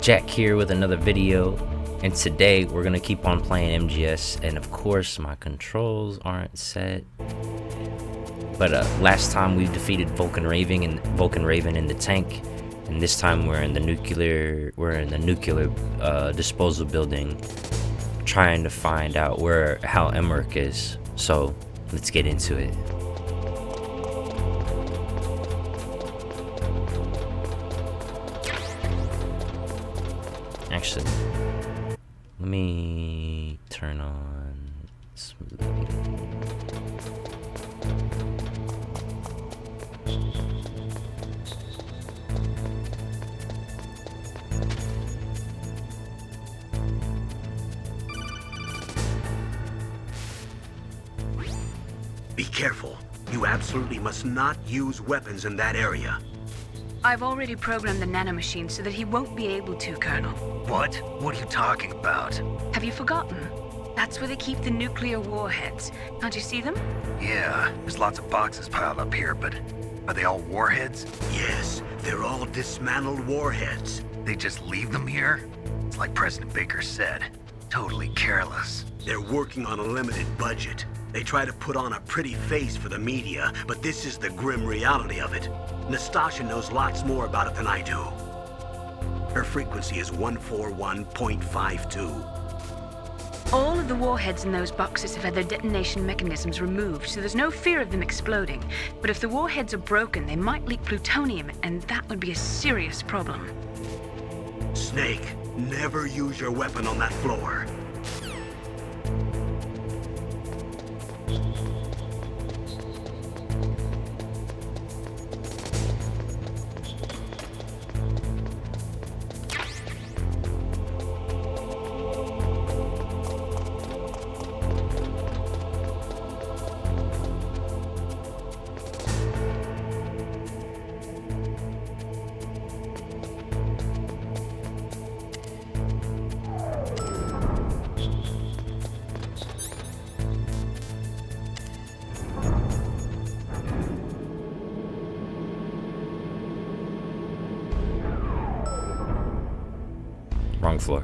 Jack here with another video, and today we're gonna keep on playing MGS, and of course my controls aren't set. But last time we defeated Vulcan Raven in the tank, and this time we're in the nuclear disposal building, trying to find out where Hal Emmerich is. So let's get into it. Actually, let me turn on smooth. Be careful. You absolutely must not use weapons in that area. I've already programmed the nanomachine so that he won't be able to, Colonel. What? What are you talking about? Have you forgotten? That's where they keep the nuclear warheads. Can't you see them? Yeah, there's lots of boxes piled up here, but are they all warheads? Yes, they're all dismantled warheads. They just leave them here? It's like President Baker said, totally careless. They're working on a limited budget. They try to put on a pretty face for the media, but this is the grim reality of it. Nastasha knows lots more about it than I do. Her frequency is 141.52. All of the warheads in those boxes have had their detonation mechanisms removed, so there's no fear of them exploding. But if the warheads are broken, they might leak plutonium, and that would be a serious problem. Snake, never use your weapon on that floor. Wrong floor.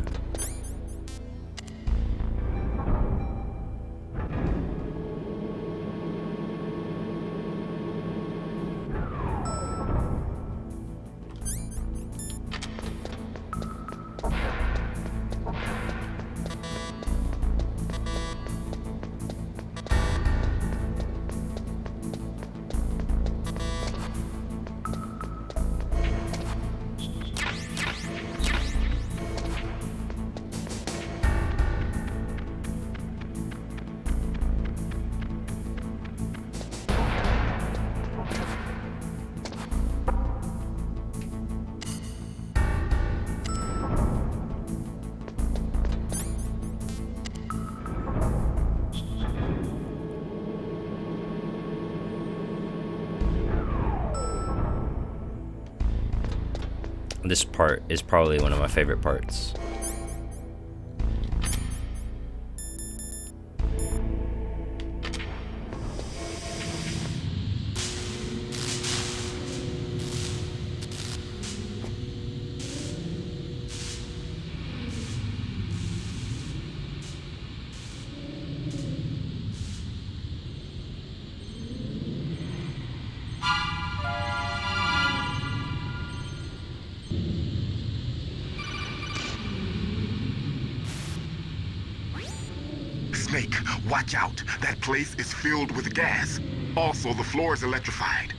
This part is probably one of my favorite parts. Snake, watch out. That place is filled with gas. Also, the floor is electrified.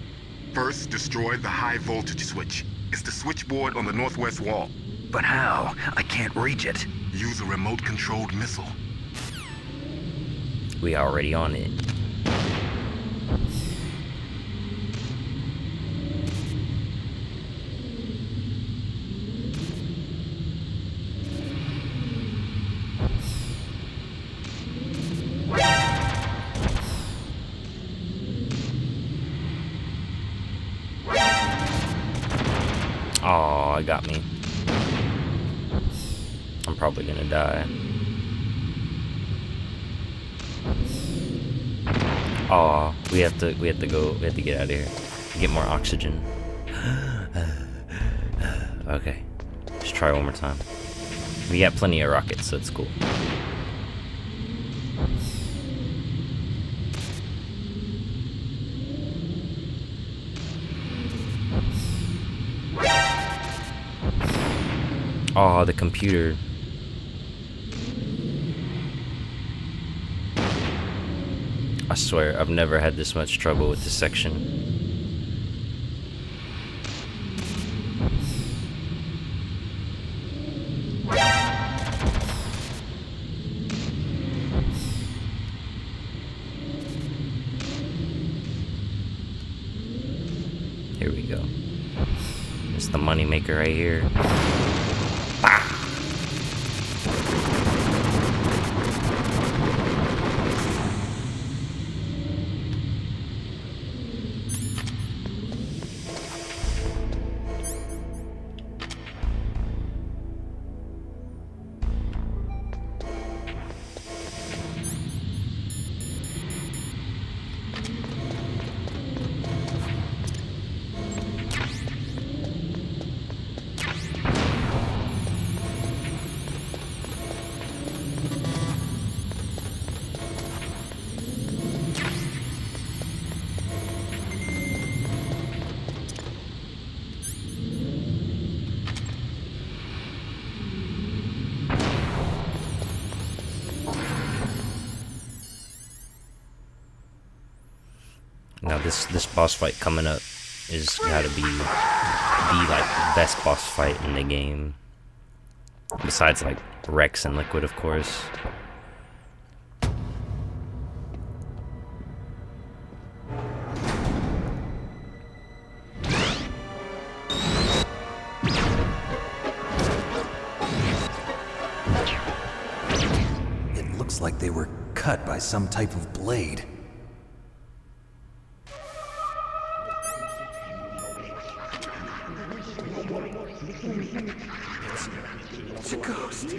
First, destroy the high voltage switch. It's the switchboard on the northwest wall. But how? I can't reach it. Use a remote-controlled missile. We already on it. Oh, it got me. I'm probably gonna die. Oh, we have to get out of here. Get more oxygen. Okay, let's try try one more time. We got plenty of rockets, so it's cool. Oh, the computer. I swear, I've never had this much trouble with this section. Here we go. It's the money maker right here. Bah! Now this boss fight coming up is gotta be like the best boss fight in the game. Besides like Rex and Liquid, of course. It looks like they were cut by some type of blade. It's a ghost.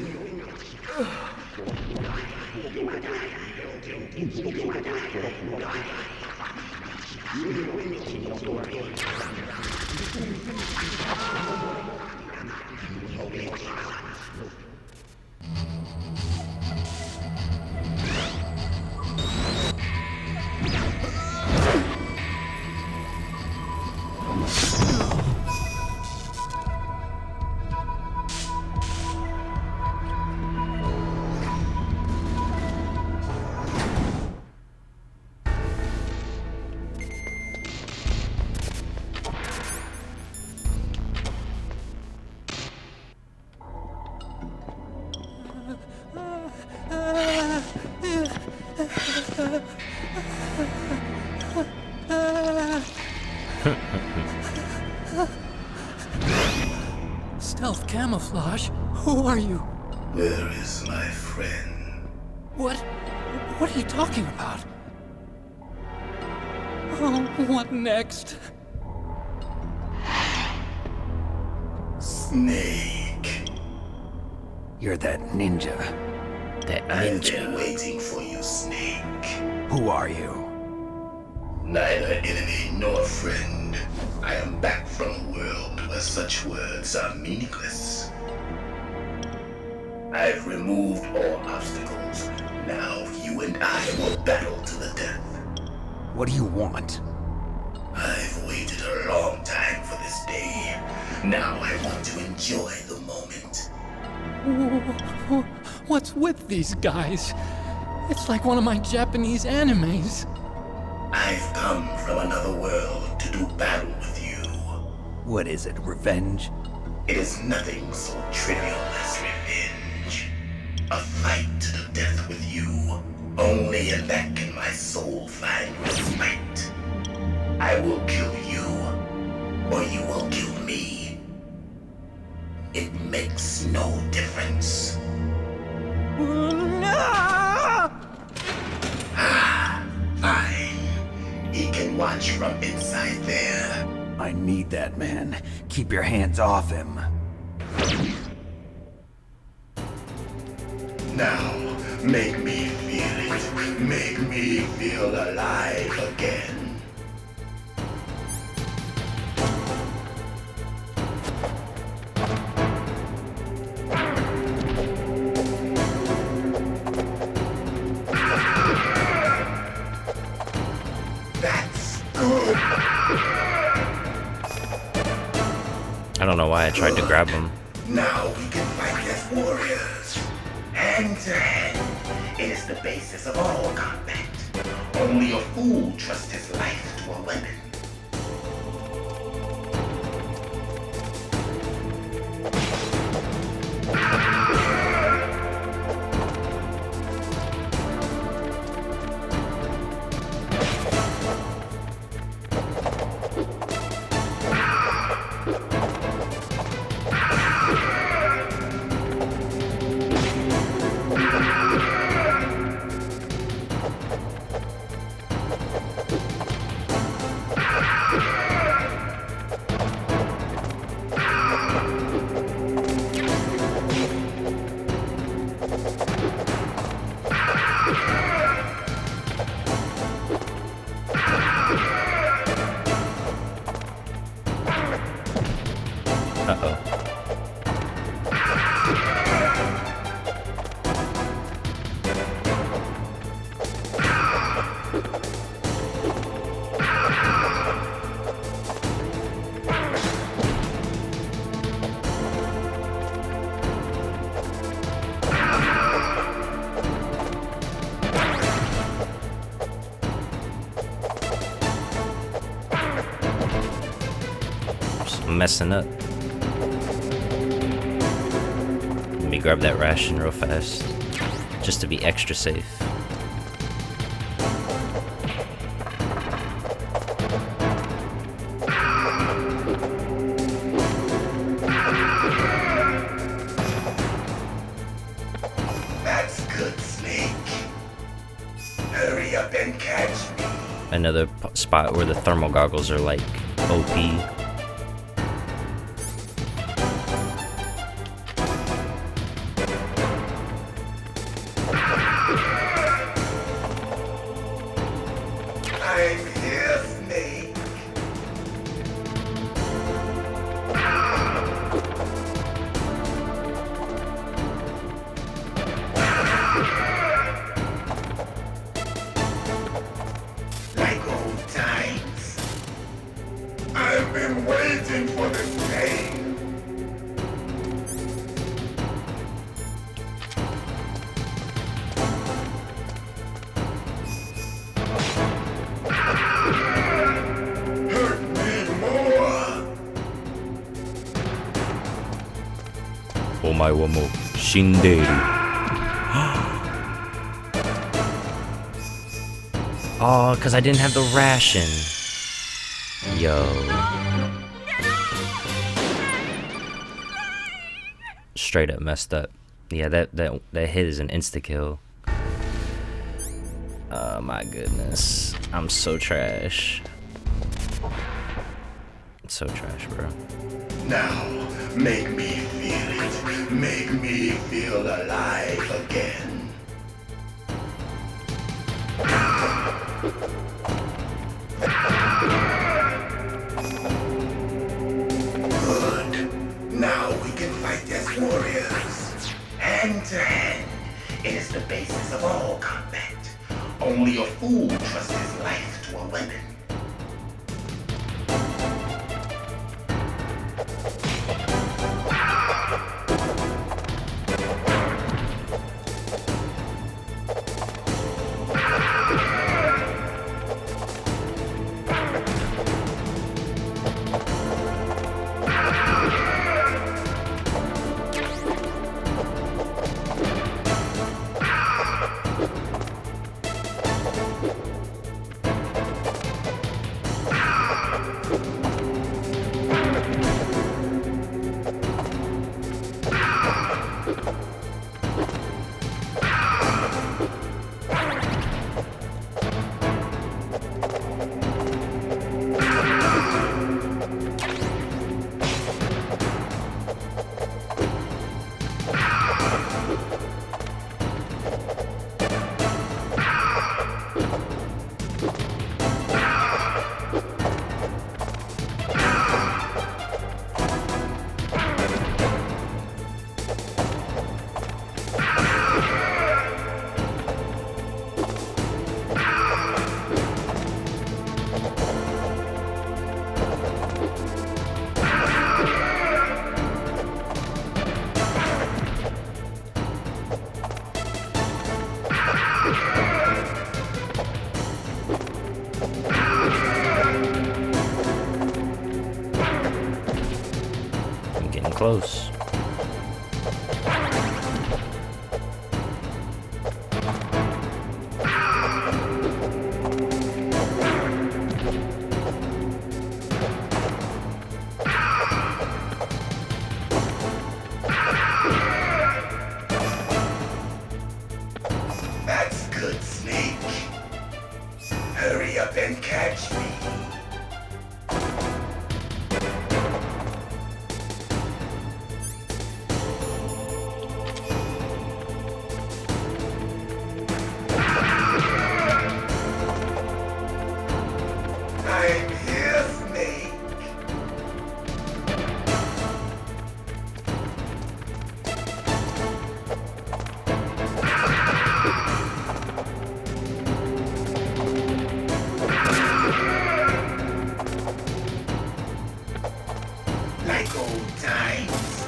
Stealth camouflage? Who are you? Where is my friend? What are you talking about? Oh, what next? Snake. You're that ninja. That I've ninja. been waiting for you, Snake. Who are you? Neither enemy nor friend. I am back from a world where such words are meaningless. I've removed all obstacles. Now you and I will battle to the death. What do you want? I've waited a long time for this day. Now I want to enjoy the moment. What's with these guys? It's like one of my Japanese animes. I've come from another world to do battle with you. What is it, revenge? It is nothing so trivial as revenge. A fight to the death with you. Only in that can my soul find respite. I will kill you, or you will kill me. It makes no difference. Fine. He can watch from inside there. I need that man. Keep your hands off him. Now, make me feel it. Make me feel alive again. Good. I don't know why I tried to grab him. Now we can fight as warriors. Hand to hand. It is the basis of all combat. Only a fool trusts his life to a weapon. Uh-oh. Just messing up. Let me grab that ration real fast, just to be extra safe. That's good, Snake. Hurry up and catch me. Another spot where the thermal goggles are like OP. I'm here, Snake. Like old times. I've been waiting for this day. Hurt me more. Omae wa mo shinderu. Oh, because I didn't have the ration. Yo. Straight up messed up. Yeah, that hit is an insta-kill. Oh my goodness. I'm so trash. So trash, bro. Now, make me feel it. Make me feel alive again. Good. Now we can fight as warriors. Hand to hand. It is the basis of all combat. Only a fool trusts his life to a weapon. close. That's good, Snake. Hurry up and catch me. I'm here, Snake. Like old times.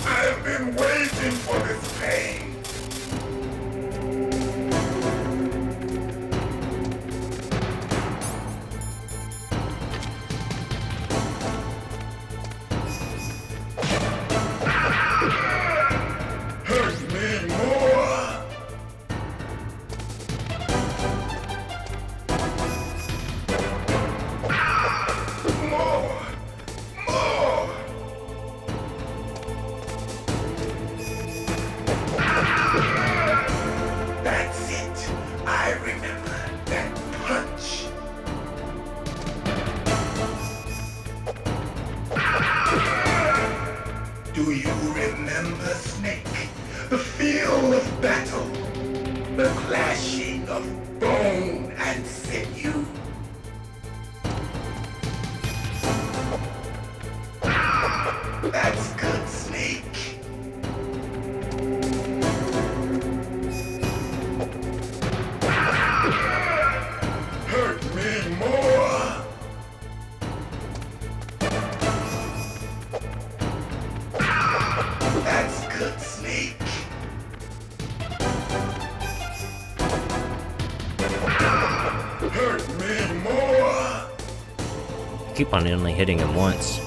I've been waiting for this pain. Hurt me more. More. More. That's it. I remember that punch. Do you remember, Snake? The feel of battle. The clashing of bone and sinew. That's good, Snake. Hurt me more. That's good, Snake. Hurt me more. Keep on only hitting him once.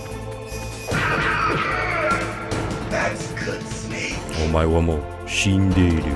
That's good, Snake. Omae wa mo shindeiru.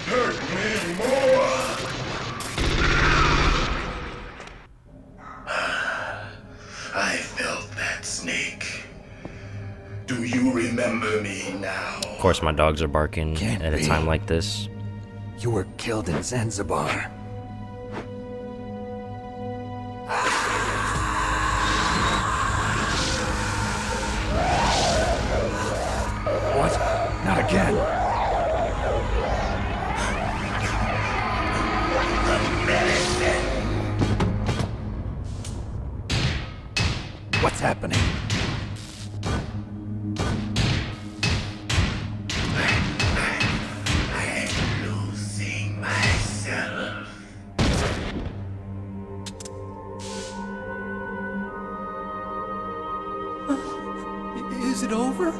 Hurt me more. I felt that, Snake. Do you remember me now? Of course, my dogs are barking Can't at a be. time like this. You were killed in Zanzibar. What? Not again. What's happening? I'm losing myself. Is it over?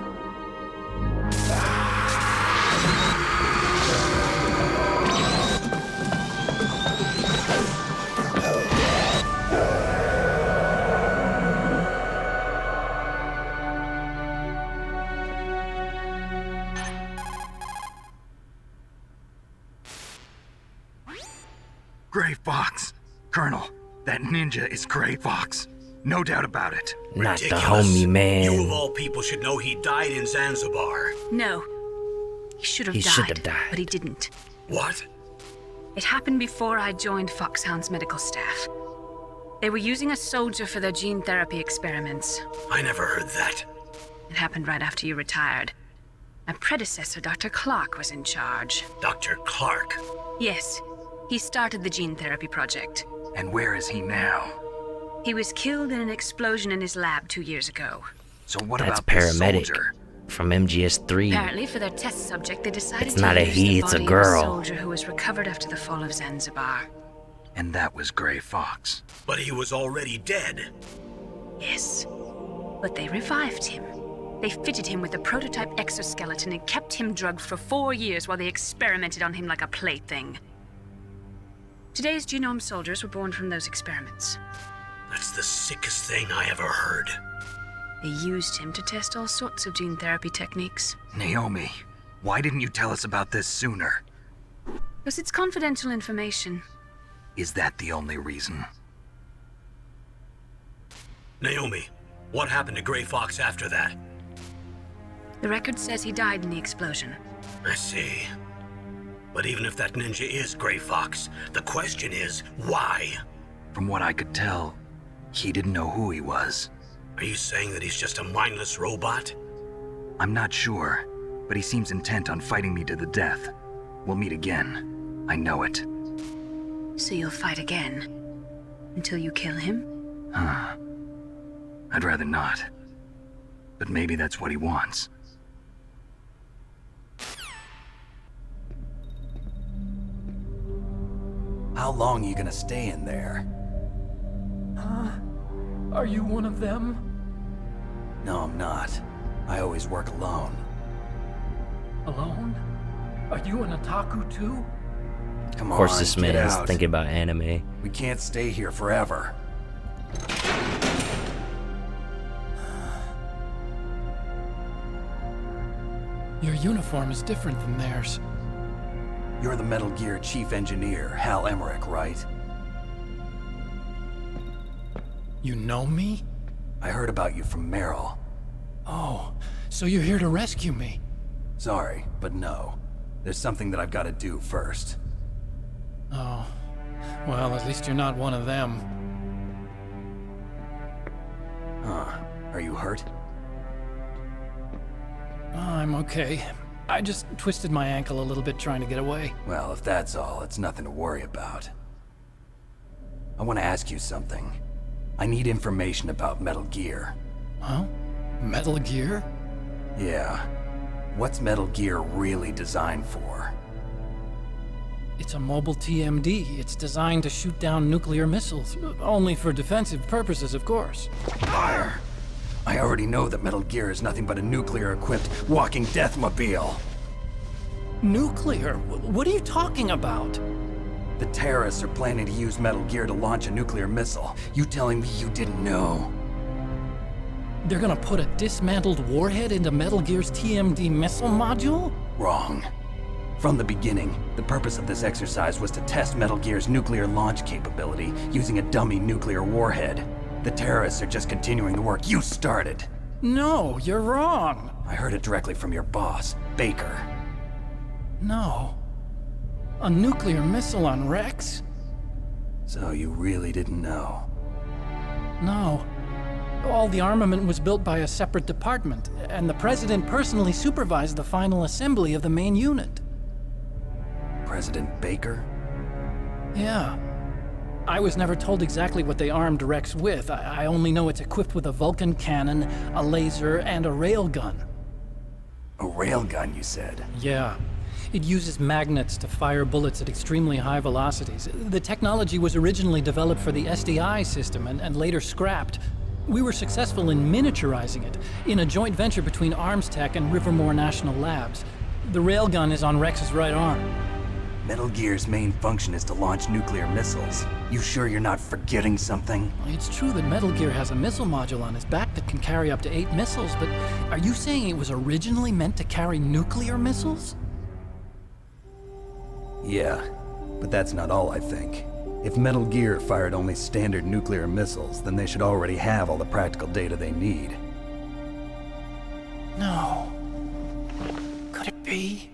Gray Fox. Colonel, that ninja is Gray Fox. No doubt about it. Not the Ridiculous. homie, You of man. all people should know he died in Zanzibar. No. He should have He died, should have died. but he didn't. What? It happened before I joined Foxhound's medical staff. They were using a soldier for their gene therapy experiments. I never heard that. It happened right after you retired. My predecessor, Dr. Clark, was in charge. Dr. Clark. Yes, he started the gene therapy project. And where is he now? He was killed in an explosion in his lab 2 years ago. So what That's about this paramedic. soldier? from MGS3. Apparently, for their test subject, they decided It's to not a use he, the it's a body girl. of a soldier who was recovered after the fall of Zanzibar. And that was Gray Fox. But he was already dead. Yes, but they revived him. They fitted him with a prototype exoskeleton and kept him drugged for 4 years while they experimented on him like a plaything. Today's genome soldiers were born from those experiments. That's the sickest thing I ever heard. They used him to test all sorts of gene therapy techniques. Naomi, why didn't you tell us about this sooner? Because it's confidential information. Is that the only reason? Naomi, what happened to Gray Fox after that? The record says he died in the explosion. I see. But even if that ninja is Gray Fox, the question is, why? From what I could tell, he didn't know who he was. Are you saying that he's just a mindless robot? I'm not sure, but he seems intent on fighting me to the death. We'll meet again. I know it. So you'll fight again? Until you kill him? Huh. I'd rather not. But maybe that's what he wants. How long are you gonna stay in there? Are you one of them? No, I'm not. I always work alone. Alone? Are you an otaku too? Come on, Of course, this man get is out. thinking about anime. We can't stay here forever. Your uniform is different than theirs. You're the Metal Gear Chief Engineer, Hal Emmerich, right? You know me? I heard about you from Meryl. Oh, so you're here to rescue me? Sorry, but no. There's something that I've got to do first. Oh, well, at least you're not one of them. Huh. Are you hurt? Oh, I'm okay. I just twisted my ankle a little bit trying to get away. Well, if that's all, it's nothing to worry about. I want to ask you something. I need information about Metal Gear. Huh? Metal Gear? Yeah. What's Metal Gear really designed for? It's a mobile TMD. It's designed to shoot down nuclear missiles. Only for defensive purposes, of course. Liar! I already know that Metal Gear is nothing but a nuclear-equipped walking deathmobile. Nuclear? What are you talking about? The terrorists are planning to use Metal Gear to launch a nuclear missile. You telling me you didn't know? They're gonna put a dismantled warhead into Metal Gear's TMD missile module? Wrong. From the beginning, the purpose of this exercise was to test Metal Gear's nuclear launch capability using a dummy nuclear warhead. The terrorists are just continuing the work you started. No, you're wrong. I heard it directly from your boss, Baker. No. A nuclear missile on Rex? So you really didn't know? No. All the armament was built by a separate department, and the president personally supervised the final assembly of the main unit. President Baker? Yeah. I was never told exactly what they armed Rex with. I only know it's equipped with a Vulcan cannon, a laser, and a railgun. A railgun, you said? Yeah. It uses magnets to fire bullets at extremely high velocities. The technology was originally developed for the SDI system and later scrapped. We were successful in miniaturizing it, in a joint venture between Arms Tech and Rivermore National Labs. The railgun is on Rex's right arm. Metal Gear's main function is to launch nuclear missiles. You sure you're not forgetting something? It's true that Metal Gear has a missile module on his back that can carry up to 8 missiles, but are you saying it was originally meant to carry nuclear missiles? Yeah, but that's not all I think. If Metal Gear fired only standard nuclear missiles, then they should already have all the practical data they need. No. Could it be?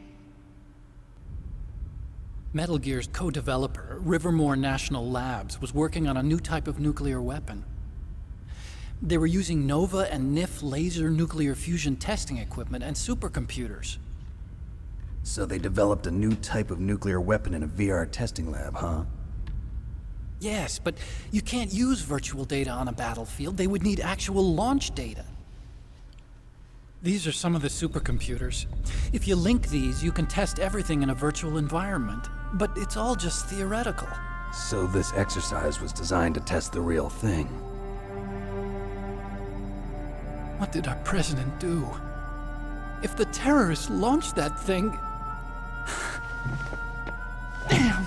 Metal Gear's co-developer, Rivermore National Labs, was working on a new type of nuclear weapon. They were using NOVA and NIF laser nuclear fusion testing equipment and supercomputers. So they developed a new type of nuclear weapon in a VR testing lab, huh? Yes, but you can't use virtual data on a battlefield. They would need actual launch data. These are some of the supercomputers. If you link these, you can test everything in a virtual environment. But it's all just theoretical. So this exercise was designed to test the real thing. What did our president do? If the terrorists launched that thing... Damn!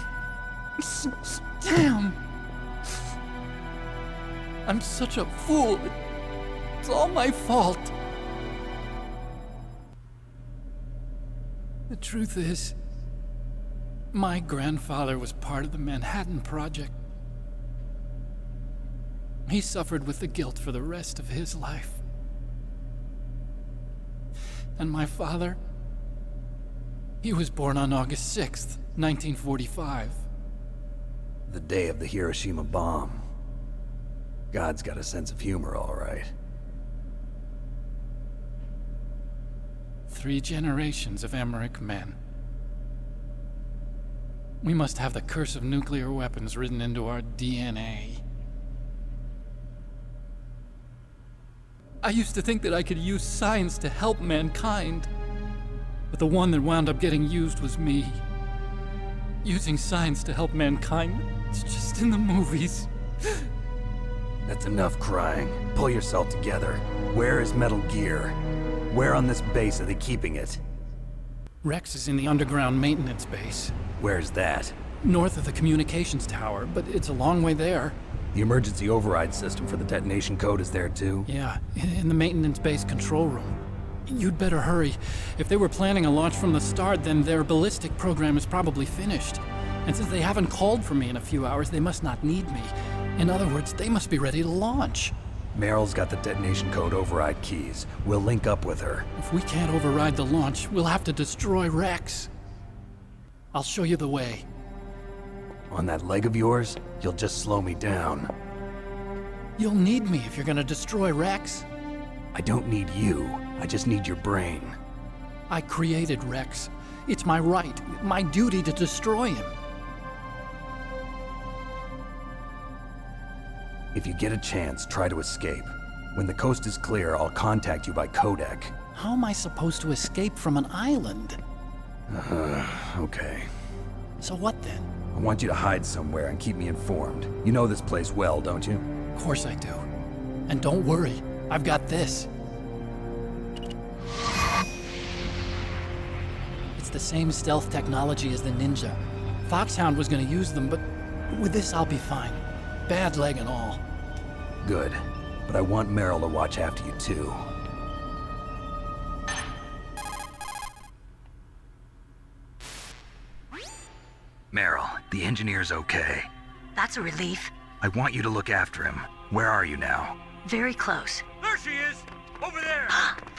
Damn! I'm such a fool. It's all my fault. The truth is, my grandfather was part of the Manhattan Project. He suffered with the guilt for the rest of his life. And my father, he was born on August 6th, 1945. The day of the Hiroshima bomb. God's got a sense of humor, all right. 3 generations of Emmerich men. We must have the curse of nuclear weapons written into our DNA. I used to think that I could use science to help mankind, but the one that wound up getting used was me. Using science to help mankind, it's just in the movies. That's enough crying. Pull yourself together. Where is Metal Gear? Where on this base are they keeping it? Rex is in the underground maintenance base, Where's that? north of the communications tower, but it's a long way there. The emergency override system for the detonation code is there too? Yeah, in the maintenance base control room. You'd better hurry. If they were planning a launch from the start, then their ballistic program is probably finished. And since they haven't called for me in a few hours, they must not need me. In other words, they must be ready to launch. Meryl's got the detonation code override keys. We'll link up with her. If we can't override the launch, we'll have to destroy Rex. I'll show you the way. On that leg of yours, you'll just slow me down. You'll need me if you're gonna destroy Rex. I don't need you. I just need your brain. I created Rex. It's my right, my duty to destroy him. If you get a chance, try to escape. When the coast is clear, I'll contact you by codec. How am I supposed to escape from an island? Okay. So what then? I want you to hide somewhere and keep me informed. You know this place well, don't you? Of course I do. And don't worry, I've got this. It's the same stealth technology as the Ninja. Foxhound was gonna use them, but with this I'll be fine. Bad leg and all. Good. But I want Meryl to watch after you too. Meryl, the engineer's okay. That's a relief. I want you to look after him. Where are you now? Very close. There she is! Over there!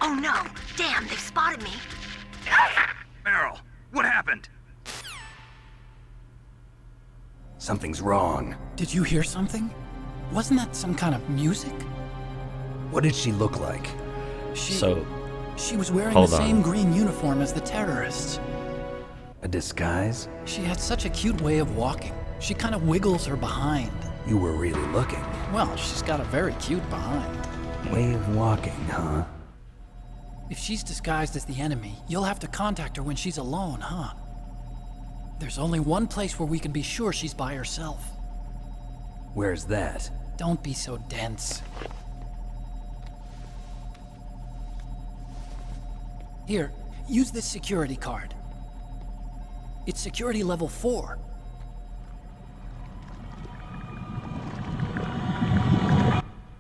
Oh no! Damn, they've spotted me. Meryl, what happened? Something's wrong. Did you hear something? Wasn't that some kind of music? What did she look like? She was wearing hold the on. same green uniform as the terrorists. A disguise? She had such a cute way of walking. She kind of wiggles her behind. You were really looking. Well, she's got a very cute behind. Way of walking, huh? If she's disguised as the enemy, you'll have to contact her when she's alone, huh? There's only one place where we can be sure she's by herself. Where's that? Don't be so dense. Here, use this security card. It's security level 4.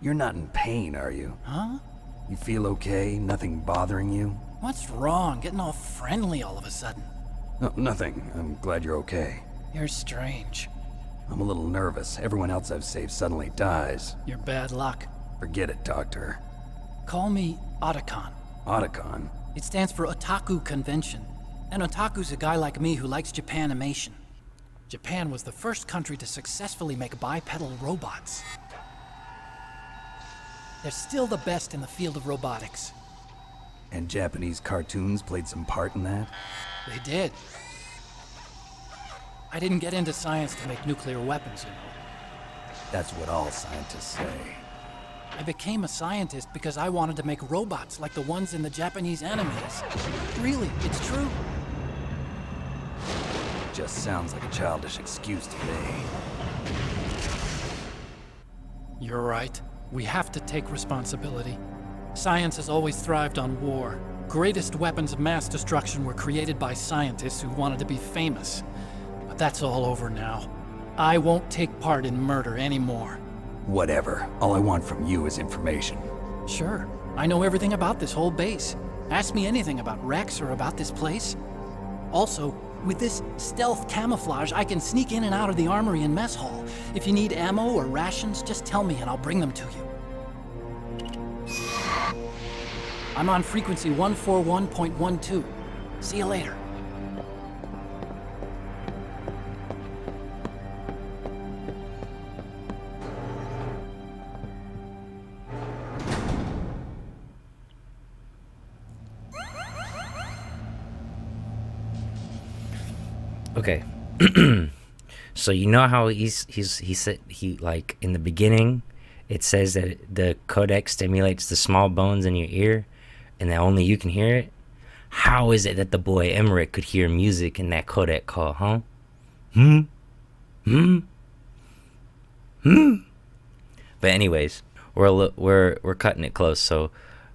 You're not in pain, are you? Huh? You feel okay? Nothing bothering you? What's wrong? Getting all friendly all of a sudden. No, nothing. I'm glad you're okay. You're strange. I'm a little nervous. Everyone else I've saved suddenly dies. You're bad luck. Forget it, Doctor. Call me Otacon. Otacon? It stands for Otaku Convention. An otaku's a guy like me who likes Japanimation. Japan was the first country to successfully make bipedal robots. They're still the best in the field of robotics. And Japanese cartoons played some part in that? They did. I didn't get into science to make nuclear weapons, you know. That's what all scientists say. I became a scientist because I wanted to make robots like the ones in the Japanese animes. Really, it's true. Just sounds like a childish excuse to me. You're right. We have to take responsibility. Science has always thrived on war. Greatest weapons of mass destruction were created by scientists who wanted to be famous. But that's all over now. I won't take part in murder anymore. Whatever. All I want from you is information. Sure. I know everything about this whole base. Ask me anything about Rex or about this place. Also, with this stealth camouflage, I can sneak in and out of the armory and mess hall. If you need ammo or rations, just tell me and I'll bring them to you. I'm on frequency 141.12. See you later. Okay. So you know how he said like in the beginning it says that the codec stimulates the small bones in your ear and that only you can hear it? How is it that the boy Emmerich could hear music in that codec call, huh? But anyways, we're cutting it close, so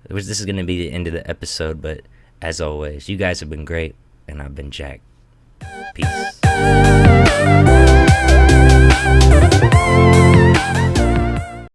this is gonna be the end of the episode, but as always, you guys have been great and I've been Jack. Peace.